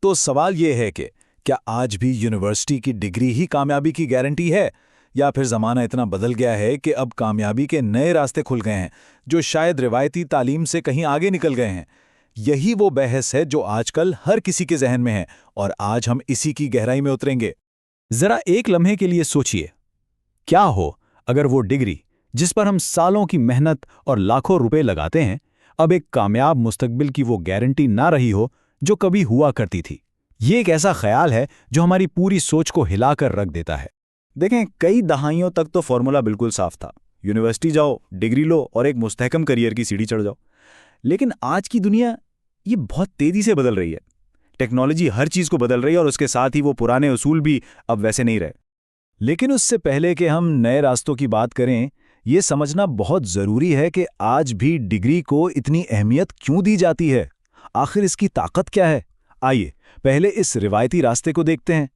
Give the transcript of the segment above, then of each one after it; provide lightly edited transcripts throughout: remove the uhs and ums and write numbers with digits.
तो सवाल ये है कि क्या आज भी यूनिवर्सिटी की डिग्री ही कामयाबी की गारंटी है, या फिर ज़माना इतना बदल गया है कि अब कामयाबी के नए रास्ते खुल गए हैं जो शायद रिवायती तालीम से कहीं आगे निकल गए हैं। यही वो बहस है जो आजकल हर किसी के जहन में है, और आज हम इसी की गहराई में उतरेंगे। जरा एक लम्हे के लिए सोचिए, क्या हो अगर वो डिग्री जिस पर हम सालों की मेहनत और लाखों रुपए लगाते हैं, अब एक कामयाब मुस्तकबिल की वो गारंटी ना रही हो जो कभी हुआ करती थी। ये एक ऐसा ख्याल है जो हमारी पूरी सोच को हिलाकर रख देता है। देखें, कई दहाइयों तक तो फॉर्मूला बिल्कुल साफ था। यूनिवर्सिटी जाओ, डिग्री लो और एक मुस्तहकम करियर की सीढ़ी चढ़ जाओ। लेकिन आज की दुनिया ये बहुत तेजी से बदल रही है। टेक्नोलॉजी हर चीज को बदल रही है और उसके साथ ही वो पुराने उसूल भी अब वैसे नहीं रहे। लेकिन उससे पहले कि हम नए रास्तों की बात करें, ये समझना बहुत ज़रूरी है कि आज भी डिग्री को इतनी अहमियत क्यों दी जाती है। आखिर इसकी ताकत क्या है? आइए पहले इस रिवायती रास्ते को देखते हैं।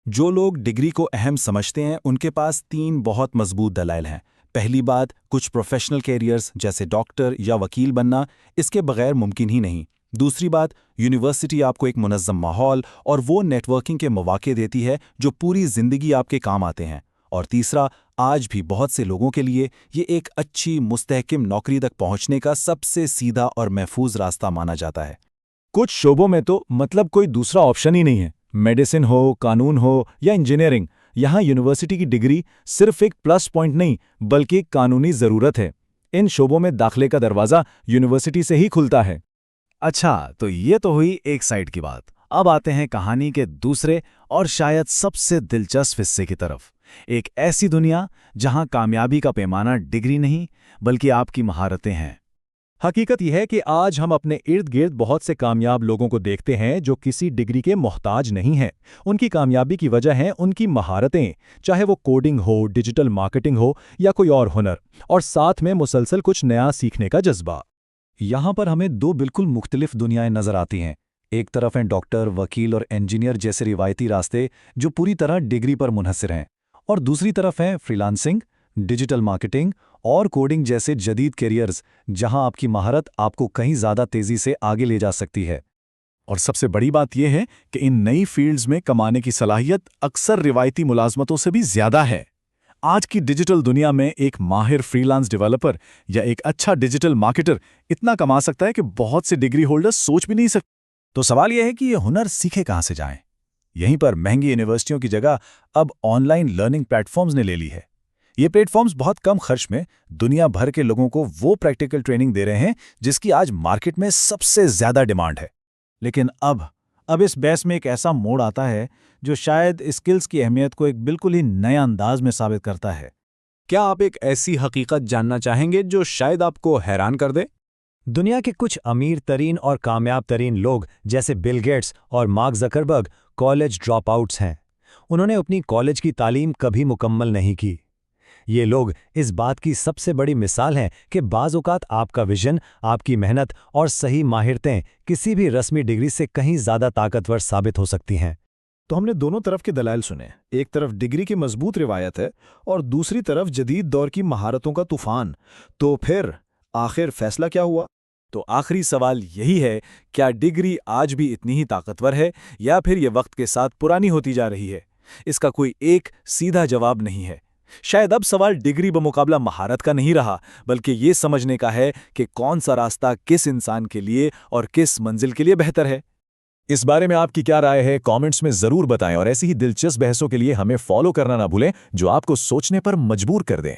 जो लोग डिग्री को अहम समझते हैं उनके पास 3 बहुत मजबूत दलाइल हैं। पहली बात, कुछ प्रोफेशनल कैरियर्स जैसे डॉक्टर या वकील बनना इसके बगैर मुमकिन ही नहीं। दूसरी बात, यूनिवर्सिटी आपको एक मुनज़्ज़म माहौल और वो नेटवर्किंग के मौके देती है जो पूरी ज़िंदगी आपके काम आते हैं। और तीसरा, आज भी बहुत से लोगों के लिए ये एक अच्छी मुस्तहकम नौकरी तक पहुंचने का सबसे सीधा और महफूज रास्ता माना जाता है। कुछ शोबों में तो मतलब कोई दूसरा ऑप्शन ही नहीं है। मेडिसिन हो, कानून हो या इंजीनियरिंग, यहाँ यूनिवर्सिटी की डिग्री सिर्फ एक प्लस पॉइंट नहीं बल्कि एक कानूनी ज़रूरत है। इन शोबों में दाखिले का दरवाज़ा यूनिवर्सिटी से ही खुलता है। अच्छा, तो ये तो हुई एक साइड की बात। अब आते हैं कहानी के दूसरे और शायद सबसे दिलचस्प हिस्से की तरफ। एक ऐसी दुनिया जहां कामयाबी का पैमाना डिग्री नहीं बल्कि आपकी महारतें हैं। हकीकत यह है कि आज हम अपने इर्द गिर्द बहुत से कामयाब लोगों को देखते हैं जो किसी डिग्री के मोहताज नहीं हैं। उनकी कामयाबी की वजह है उनकी महारतें, चाहे वो कोडिंग हो, डिजिटल मार्केटिंग हो या कोई और हुनर, और साथ में मुसलसल कुछ नया सीखने का जज्बा। यहाँ पर हमें 2 बिल्कुल मुख्तलिफ दुनियाएं नजर आती हैं। एक तरफ हैं डॉक्टर, वकील और इंजीनियर जैसे रिवायती रास्ते जो पूरी तरह डिग्री पर मुनहसिर हैं, और दूसरी तरफ हैं फ्रीलांसिंग, डिजिटल मार्केटिंग और कोडिंग जैसे जदीद कैरियर्स जहां आपकी महारत आपको कहीं ज़्यादा तेज़ी से आगे ले जा सकती है। और सबसे बड़ी बात यह है कि इन नई फील्ड्स में कमाने की सलाहियत अक्सर रिवायती मुलाजमतों से भी ज़्यादा है। आज की डिजिटल दुनिया में एक माहिर फ्रीलांस डेवलपर या एक अच्छा डिजिटल मार्केटर इतना कमा सकता है कि बहुत से डिग्री होल्डर्स सोच भी नहीं सकते। तो सवाल यह है कि ये हुनर सीखे कहाँ से जाएं? यहीं पर महंगी यूनिवर्सिटियों की जगह अब ऑनलाइन लर्निंग प्लेटफॉर्म्स ने ले ली है। ये प्लेटफॉर्म्स बहुत कम खर्च में दुनिया भर के लोगों को वो प्रैक्टिकल ट्रेनिंग दे रहे हैं जिसकी आज मार्केट में सबसे ज़्यादा डिमांड है। लेकिन अब इस बहस में एक ऐसा मोड़ आता है जो शायद स्किल्स की अहमियत को एक बिल्कुल ही नए अंदाज में साबित करता है। क्या आप एक ऐसी हकीकत जानना चाहेंगे जो शायद आपको हैरान कर दे? दुनिया के कुछ अमीर तरीन और कामयाब तरीन लोग जैसे बिल गेट्स और mark Zuckerberg college drop outs हैं। उन्होंने अपनी कॉलेज की तालीम कभी मुकम्मल नहीं की। ये लोग इस बात की सबसे बड़ी मिसाल हैं कि बाज़ औक़ात आपका विजन, आपकी मेहनत और सही माहिरतें किसी भी रस्मी डिग्री से कहीं ज़्यादा ताकतवर साबित हो सकती हैं। तो हमने दोनों तरफ के दलाइल सुने। एक तरफ डिग्री की मजबूत रिवायत है और दूसरी तरफ जदीद दौर की महारतों का तूफान। तो फिर आखिर फैसला क्या हुआ? तो आखिरी सवाल यही है, क्या डिग्री आज भी इतनी ही ताकतवर है या फिर ये वक्त के साथ पुरानी होती जा रही है? इसका कोई एक सीधा जवाब नहीं है। शायद अब सवाल डिग्री बमुकाबला महारत का नहीं रहा, बल्कि ये समझने का है कि कौन सा रास्ता किस इंसान के लिए और किस मंजिल के लिए बेहतर है। इस बारे में आपकी क्या राय है? कमेंट्स में ज़रूर बताएं, और ऐसी ही दिलचस्प बहसों के लिए हमें फॉलो करना ना भूलें जो आपको सोचने पर मजबूर कर दें।